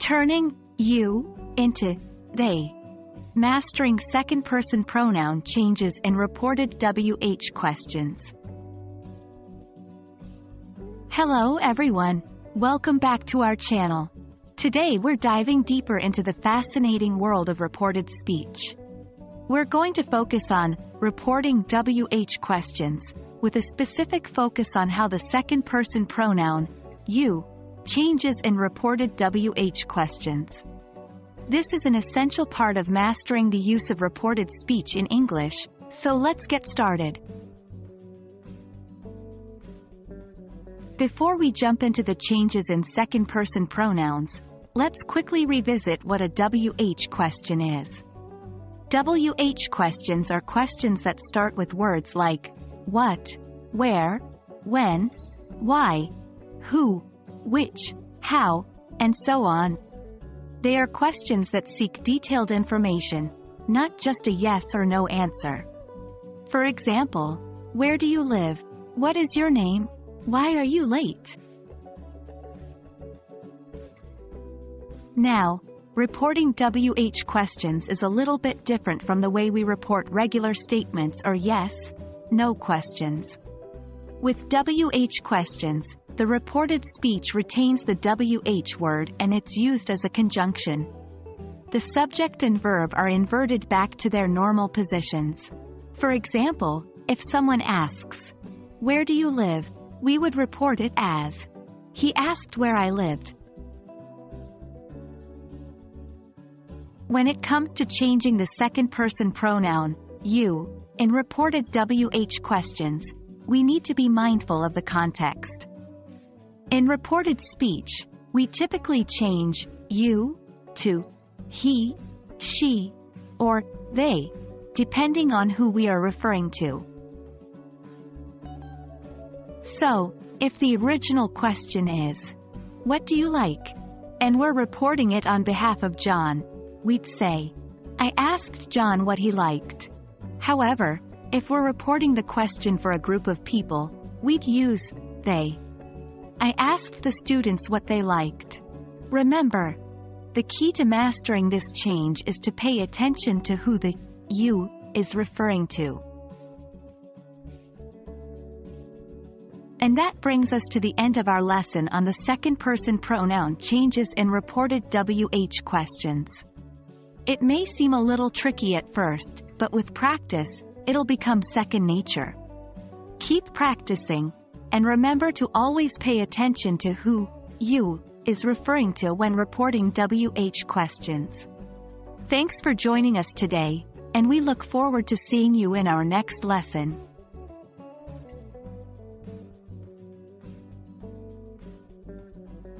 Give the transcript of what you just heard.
Turning you into they. Mastering second person pronoun changes in reported WH questions. Hello everyone. Welcome back to our channel. Today we're diving deeper into the fascinating world of reported speech. We're going to focus on reporting WH questions, with a specific focus on how the second person pronoun you changes in reported WH questions. This is an essential part of mastering the use of reported speech in English, so let's get started. Before we jump into the changes in second person pronouns, let's quickly revisit what a WH question is. WH questions are questions that start with words like what, where, when, why, who, which, how, and so on. They are questions that seek detailed information, not just a yes or no answer. For example, where do you live? What is your name? Why are you late? Now, reporting WH questions is a little bit different from the way we report regular statements or yes, no questions. With WH questions, the reported speech retains the WH word and it's used as a conjunction. The subject and verb are inverted back to their normal positions. For example, if someone asks, "Where do you live?" we would report it as, "He asked where I lived." When it comes to changing the second person pronoun you in reported WH questions, we need to be mindful of the context. In reported speech, we typically change you to he, she, or they, depending on who we are referring to. So, if the original question is, "What do you like?" and we're reporting it on behalf of John, we'd say, "I asked John what he liked." However, if we're reporting the question for a group of people, we'd use they. "I asked the students what they liked." Remember, the key to mastering this change is to pay attention to who the you is referring to. And that brings us to the end of our lesson on the second person pronoun changes in reported WH questions. It may seem a little tricky at first, but with practice, it'll become second nature. Keep practicing, and remember to always pay attention to who you is referring to when reporting WH questions. Thanks for joining us today, and we look forward to seeing you in our next lesson.